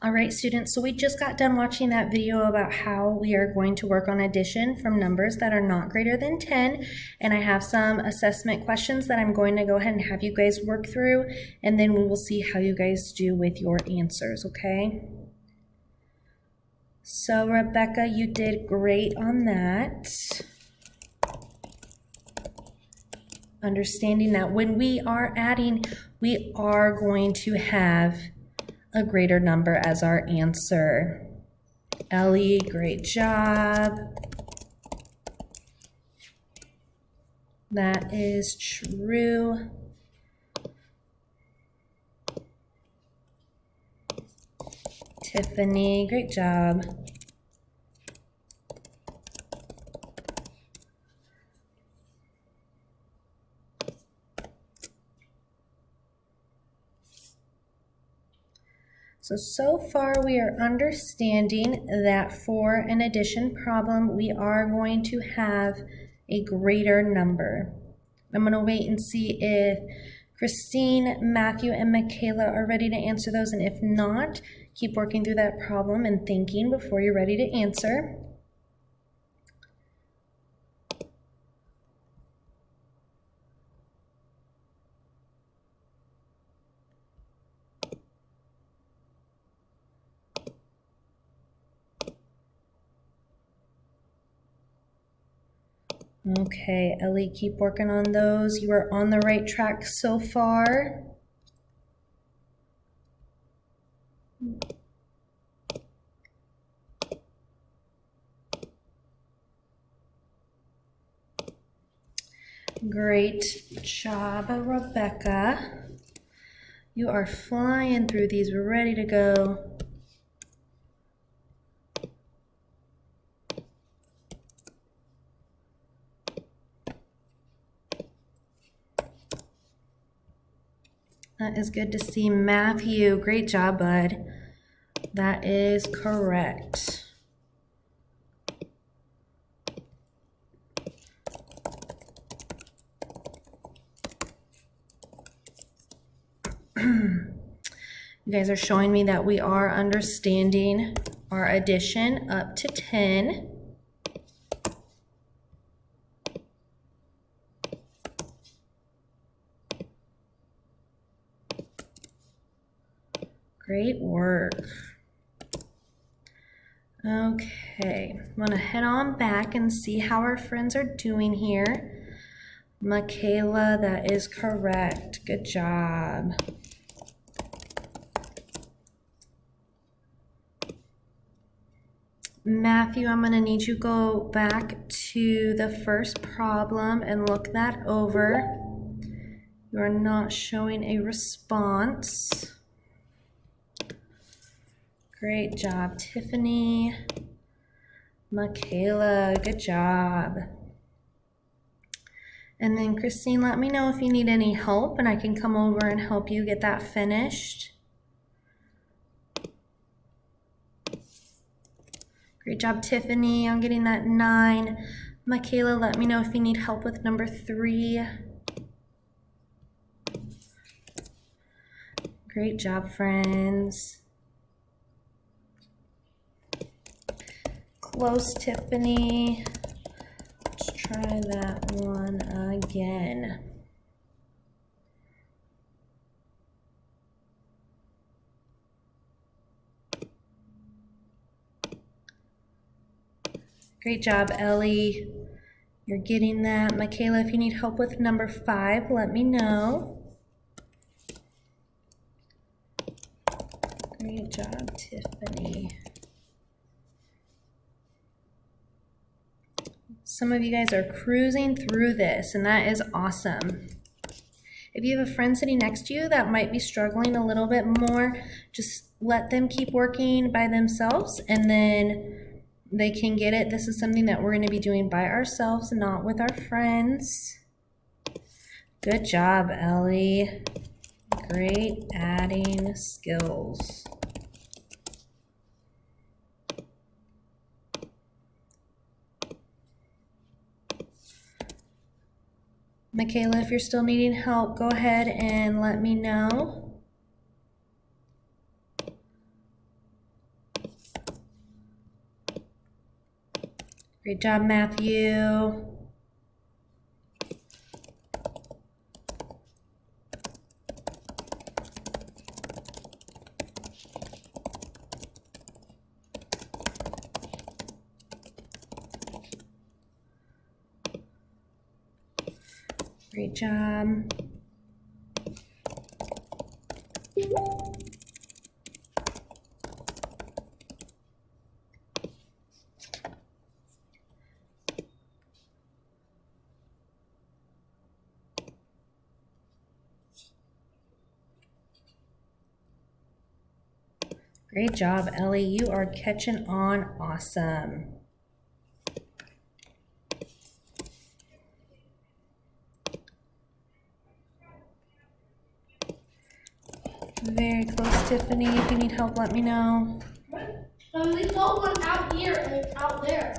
All right, students, so we just got done watching that video about how we are going to work on addition from numbers that are not greater than 10, and I have some assessment questions that I'm going to go ahead and have you guys work through, and then we will see how you guys do with your answers, okay? So Rebecca, you did great on that. Understanding that when we are adding, we are going to have a greater number as our answer. Ellie, great job. That is true. Tiffany, great job. So far we are understanding that for an addition problem, we are going to have a greater number. I'm going to wait and see if Christine, Matthew, and Michaela are ready to answer those, and if not, keep working through that problem and thinking before you're ready to answer. Okay, Ellie, keep working on those. You are on the right track so far. Great job, Rebecca. You are flying through these. We're ready to go. That is good to see. Matthew, great job, bud. That is correct. You guys are showing me that we are understanding our addition up to 10. Great work. Okay, I'm gonna head on back and see how our friends are doing here. Michaela, that is correct. Good job. Matthew, I'm gonna need you to go back to the first problem and look that over. You are not showing a response. Great job, Tiffany. Michaela, good job. And then Christine, let me know if you need any help and I can come over and help you get that finished. Great job, Tiffany, on getting that 9. Michaela, let me know if you need help with number 3. Great job, friends. Close, Tiffany. Let's try that one again. Great job, Ellie. You're getting that. Michaela, if you need help with number 5, let me know. Great job, Tiffany. Some of you guys are cruising through this, and that is awesome. If you have a friend sitting next to you that might be struggling a little bit more, just let them keep working by themselves, and then they can get it. This is something that we're going to be doing by ourselves, not with our friends. Good job, Ellie. Great adding skills. Michaela, if you're still needing help, go ahead and let me know. Great job, Matthew. Great job. Great job, Ellie. You are catching on awesome. Very close, Tiffany. If you need help, let me know. We saw one out here, like out there.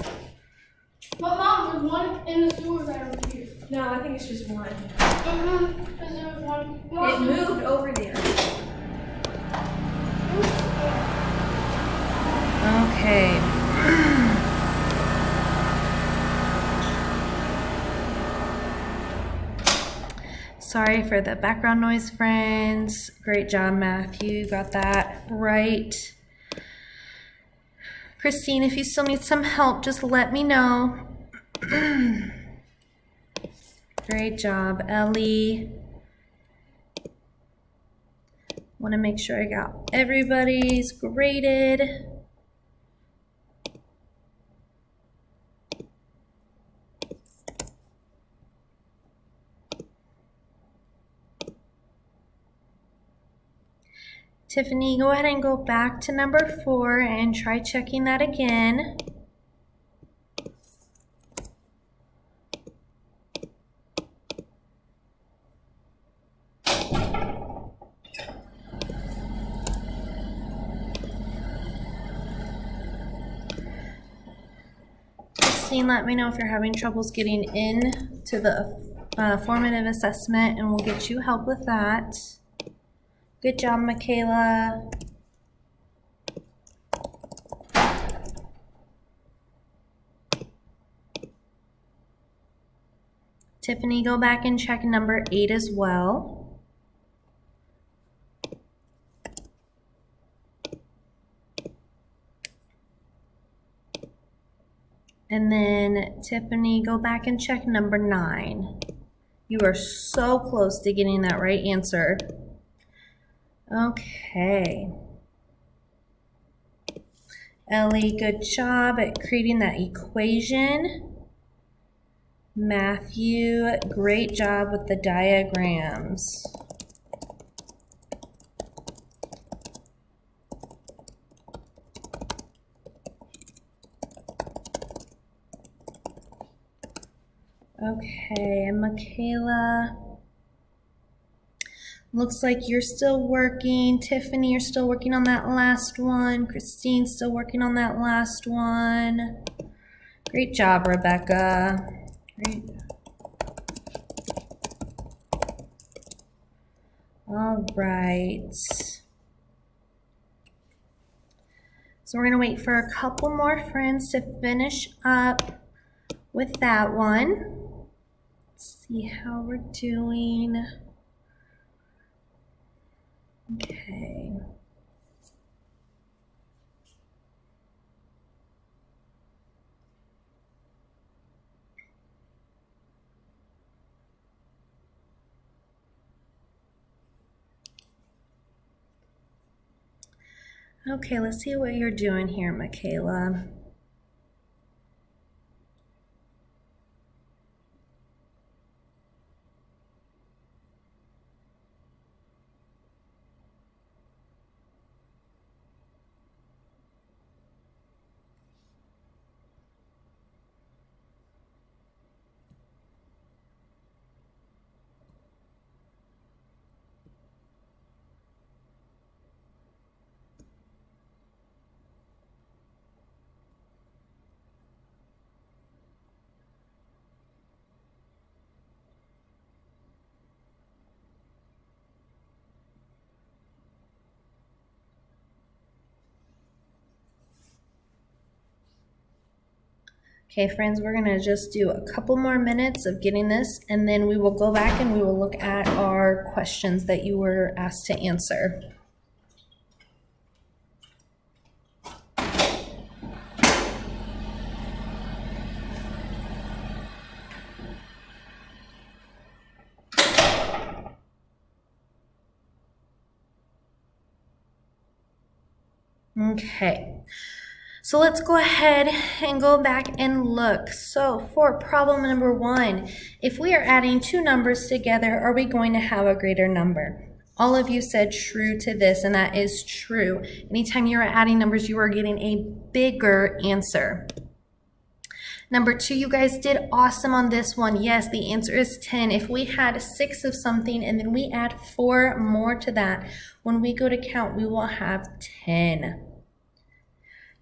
But Mom, there's one in the sewer right over here. No, I think it's just one. Because there was one. It moved over there. Okay. Sorry for the background noise, friends. Great job, Matthew. Got that right. Christine, if you still need some help, just let me know. Great job, Ellie. Want to make sure I got everybody's graded. Tiffany, go ahead and go back to number 4 and try checking that again. Christine, let me know if you're having troubles getting in to the formative assessment, and we'll get you help with that. Good job, Michaela. Tiffany, go back and check number 8 as well. And then Tiffany, go back and check number 9. You are so close to getting that right answer. Okay. Ellie, good job at creating that equation. Matthew, great job with the diagrams. Okay, and Michaela, looks like you're still working. Tiffany, you're still working on that last one. Christine's still working on that last one. Great job, Rebecca. Great. All right. So we're going to wait for a couple more friends to finish up with that one. Let's see how we're doing. Okay. Okay, let's see what you're doing here, Michaela. Okay, friends, we're gonna just do a couple more minutes of getting this, and then we will go back and we will look at our questions that you were asked to answer. Okay, so let's go ahead and go back and look. So for problem number 1, if we are adding two numbers together, are we going to have a greater number? All of you said true to this, and that is true. Anytime you're adding numbers, you are getting a bigger answer. Number 2, you guys did awesome on this one. Yes, the answer is 10. If we had 6 of something and then we add 4 more to that, when we go to count, we will have 10.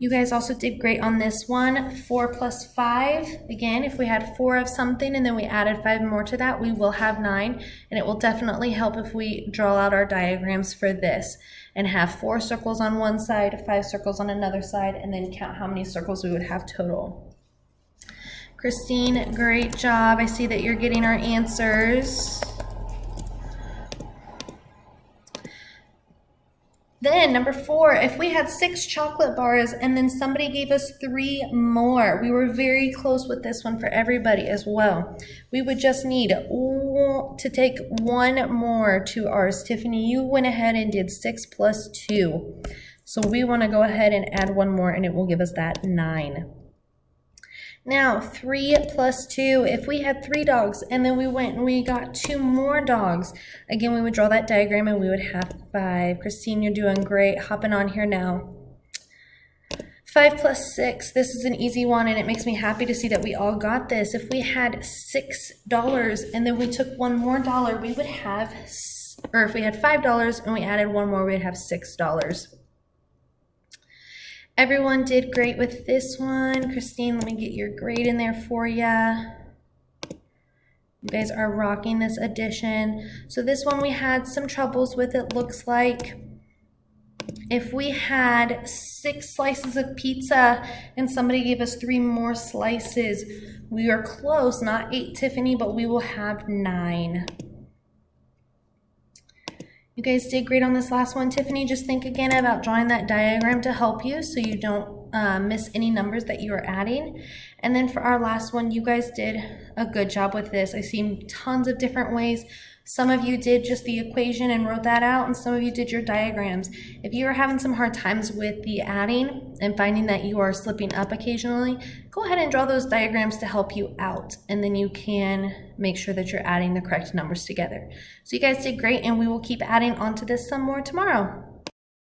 You guys also did great on this one. 4 plus 5. Again, if we had 4 of something and then we added 5 more to that, we will have 9. And it will definitely help if we draw out our diagrams for this and have 4 circles on one side, 5 circles on another side, and then count how many circles we would have total. Christine, great job. I see that you're getting our answers. Then number 4, if we had 6 chocolate bars and then somebody gave us 3 more, we were very close with this one for everybody as well. We would just need to take 1 more to ours. Tiffany, you went ahead and did 6 plus 2. So we want to go ahead and add 1 more and it will give us that 9. Now, 3 plus 2, if we had 3 dogs and then we went and we got 2 more dogs, again, we would draw that diagram and we would have 5. Christine, you're doing great. Hopping on here now. 5 plus 6, this is an easy one and it makes me happy to see that we all got this. If we had $6 and then we took 1 more dollar, we would have, or if we had $5 and we added 1 more, we'd have $6. Everyone did great with this one. Christine, let me get your grade in there for you. You guys are rocking this addition. So this one we had some troubles with, it looks like. If we had 6 slices of pizza and somebody gave us 3 more slices, we are close, not 8, Tiffany, but we will have 9. You guys did great on this last one. Tiffany, just think again about drawing that diagram to help you so you don't miss any numbers that you are adding. And then for our last one, you guys did a good job with this. I see tons of different ways. Some of you did just the equation and wrote that out, and some of you did your diagrams. If you are having some hard times with the adding and finding that you are slipping up occasionally, go ahead and draw those diagrams to help you out, and then you can make sure that you're adding the correct numbers together. So you guys did great, and we will keep adding onto this some more tomorrow.